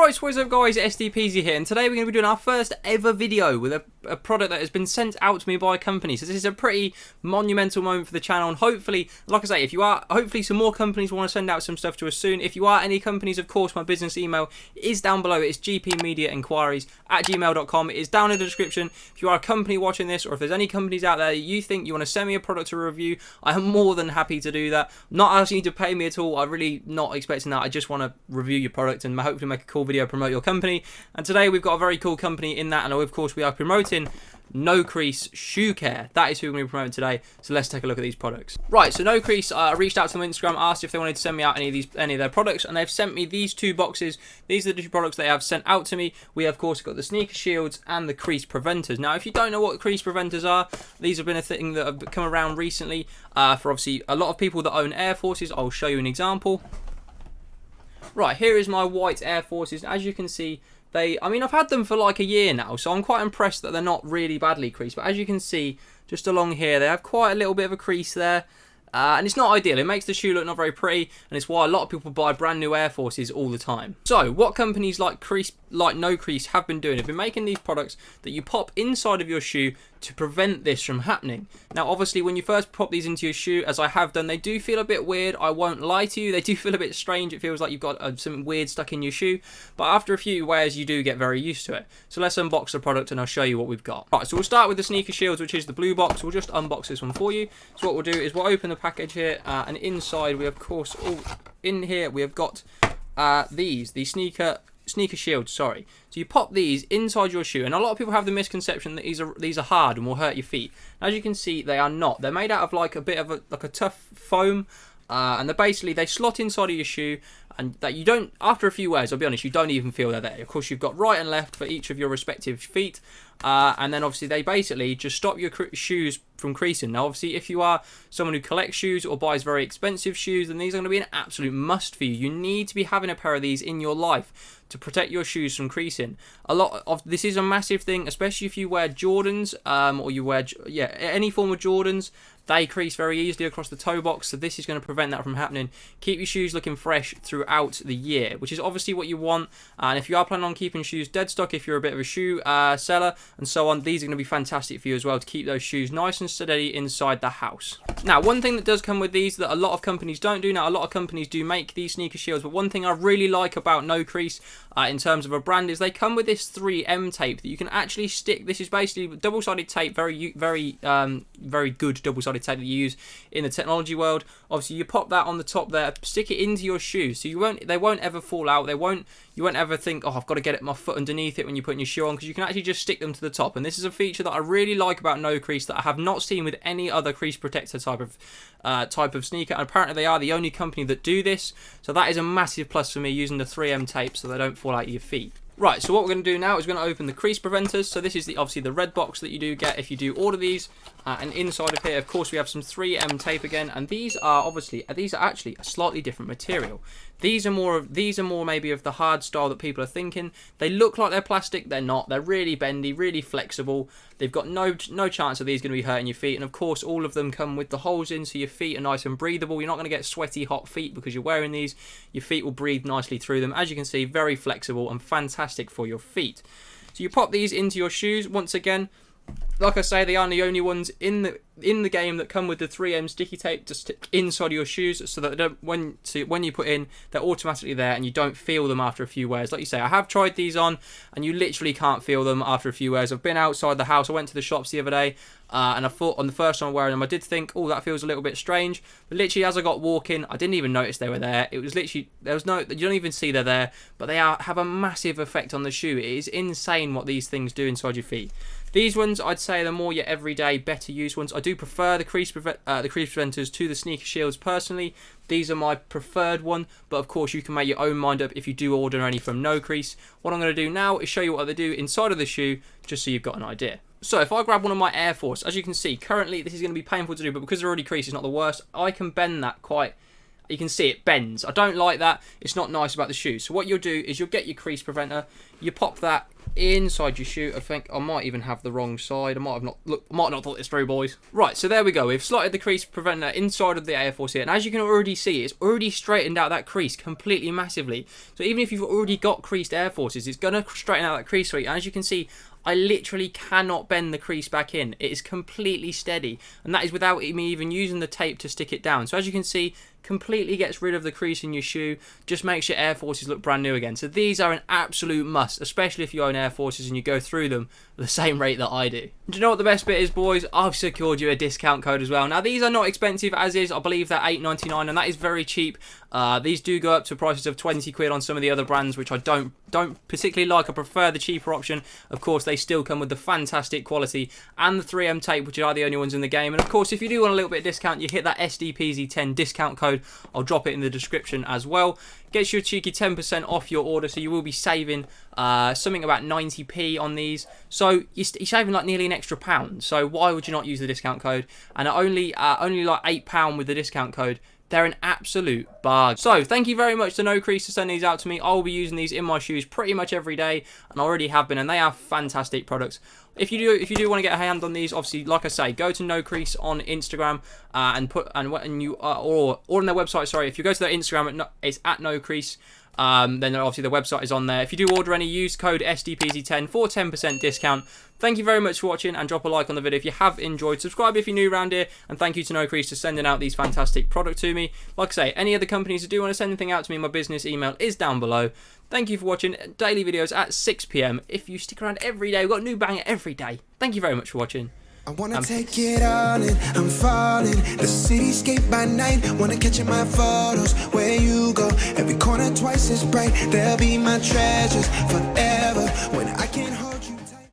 Right, so what's up guys, SDPZ here, and today we're going to be doing our first ever video with a product that has been sent out to me by a company. So this is a pretty monumental moment for the channel, and hopefully, like I say, hopefully some more companies want to send out some stuff to us soon. If you are any companies, of course, my business email is down below. It's gpmediainquiries@gmail.com. It is down in the description. If you are a company watching this, or if there's any companies out there that you think you want to send me a product to review, I am more than happy to do that. I'm not asking you to pay me at all. I'm really not expecting that. I just want to review your product and hopefully make a cool video, promote your company. And today we've got a very cool company in that, and of course we are promoting NoCrease shoe care. That is who we're going to be promoting today. So let's take a look at these products. Right, so NoCrease, I reached out to them on Instagram, asked if they wanted to send me out any of their products, and they've sent me these two boxes. These are the two products they have sent out to me. We have, of course, got the sneaker shields and the crease preventers. Now, if you don't know what crease preventers are, these have been a thing that have come around recently for obviously a lot of people that own Air Forces. I'll show you an example. Right, here is my white Air Forces. As you can see, I've had them for like a year now, so I'm quite impressed that they're not really badly creased. But as you can see, just along here, they have quite a little bit of a crease there. And it's not ideal. It makes the shoe look not very pretty, and it's why a lot of people buy brand new Air Forces all the time. So what companies like NoCrease have been doing, have been making these products that you pop inside of your shoe to prevent this from happening. Now obviously when you first pop these into your shoe, as I have done, they do feel a bit weird. I won't lie to you, they do feel a bit strange. It feels like you've got something weird stuck in your shoe, but after a few wears you do get very used to it. So let's unbox the product and I'll show you what we've got. Right, so we'll start with the sneaker shields, which is the blue box. We'll just unbox this one for you. So what we'll do is we'll open the package here, and inside we of course, in here we have got the sneaker shields, sorry. So you pop these inside your shoe, and a lot of people have the misconception that these are hard and will hurt your feet. As you can see, they are not. They're made out of like a bit of a tough foam, and they slot inside of your shoe, and that you don't, after a few wears, I'll be honest, you don't even feel they're there. Of course, you've got right and left for each of your respective feet, and then obviously they basically just stop your shoes from creasing. Now obviously if you are someone who collects shoes or buys very expensive shoes, then these are going to be an absolute must for you. You need to be having a pair of these in your life to protect your shoes from creasing. This is a massive thing, especially if you wear Jordans, or you wear any form of Jordans. They crease very easily across the toe box, so this is going to prevent that from happening. Keep your shoes looking fresh throughout the year, which is obviously what you want. And if you are planning on keeping shoes dead stock, if you're a bit of a shoe seller and so on, these are going to be fantastic for you as well to keep those shoes nice and steady inside the house. Now, one thing that does come with these that a lot of companies don't do, now a lot of companies do make these sneaker shields, but one thing I really like about NoCrease in terms of a brand is they come with this 3M tape that you can actually stick. This is basically double-sided tape, very good double-sided tape that you use in the technology world. Obviously you pop that on the top there, stick it into your shoe, so they won't ever fall out. You won't ever think, oh, I've got to get my foot underneath it when you're putting your shoe on, because you can actually just stick them to the top. And this is a feature that I really like about NoCrease that I have not seen with any other crease protector type of sneaker, and apparently they are the only company that do this, so that is a massive plus for me, using the 3M tape so they don't fall out of your feet. Right, so what we're going to do now is we're going to open the crease preventers. So this is obviously the red box that you do get if you do order these. And inside of here, of course, we have some 3M tape again. And these are actually a slightly different material. These are more maybe of the hard style that people are thinking. They look like they're plastic. They're not. They're really bendy, really flexible. They've got no chance of these going to be hurting your feet. And of course, all of them come with the holes in, so your feet are nice and breathable. You're not going to get sweaty, hot feet because you're wearing these. Your feet will breathe nicely through them. As you can see, very flexible and fantastic for your feet. So you pop these into your shoes. Once again, like I say, they are the only ones in the game that come with the 3M sticky tape to stick inside your shoes, so that when you put in, they're automatically there and you don't feel them after a few wears. Like you say, I have tried these on and you literally can't feel them after a few wears. I've been outside the house. I went to the shops the other day, and I thought on the first time wearing them, I did think, oh, that feels a little bit strange. But literally, as I got walking, I didn't even notice they were there. It was literally, you don't even see they're there, but they have a massive effect on the shoe. It is insane what these things do inside your feet. These ones, I'd say, are more your everyday, better use ones. I do prefer the crease preventers to the sneaker shields personally. These are my preferred one, but of course you can make your own mind up if you do order any from NoCrease. What I'm going to do now is show you what they do inside of the shoe, just so you've got an idea. So if I grab one of my Air Force, as you can see, currently this is going to be painful to do, but because they're already creased, it's not the worst. I can bend that quite you can see it bends. I don't like that. It's not nice about the shoe. So what you'll do is you'll get your crease preventer, you pop that inside your shoe. I think I might even have the wrong side. I might not thought this through, boys. Right, so there we go. We've slotted the crease preventer inside of the Air Force here, and as you can already see, it's already straightened out that crease completely massively. So even if you've already got creased Air Forces, it's gonna straighten out that crease for you. And as you can see, I literally cannot bend the crease back in. It is completely steady, and that is without me even using the tape to stick it down. So as you can see, completely gets rid of the crease in your shoe, just makes your Air Forces look brand new again. So these are an absolute must, especially if you own Air Forces and you go through them at the same rate that I do. Do you know what the best bit is, boys? I've secured you a discount code as well. Now these are not expensive as is. I believe they're $8.99, and that is very cheap. These do go up to prices of 20 quid on some of the other brands, which I don't particularly like. I prefer the cheaper option. Of course, they still come with the fantastic quality and the 3M tape, which are the only ones in the game. And of course, if you do want a little bit of discount, you hit that SDPZ10 discount code. I'll drop it in the description as well. Gets you a cheeky 10% off your order, so you will be saving something about 90p on these. So you're saving like nearly an extra £1. So why would you not use the discount code? And only like £8 with the discount code. They're an absolute bargain. So thank you very much to NoCrease for sending these out to me. I will be using these in my shoes pretty much every day, and I already have been, and they are fantastic products. If you do want to get a hand on these, obviously, like I say, go to NoCrease on Instagram or on their website. Sorry, if you go to their Instagram, it's at NoCrease. Then obviously the website is on there. If you do order any, use code SDPZ10 for 10% discount. Thank you very much for watching, and drop a like on the video if you have enjoyed. Subscribe if you're new around here, and thank you to NoCrease for sending out these fantastic products to me. Like I say, any other companies that do want to send anything out to me, my business email is down below. Thank you for watching. Daily videos at 6 PM. If you stick around every day, we've got a new banger every day. Thank you very much for watching. I wanna take it all in, I'm falling. The cityscape by night, wanna catch in my photos. Where you go, every corner twice as bright. They'll be my treasures forever when I can't hold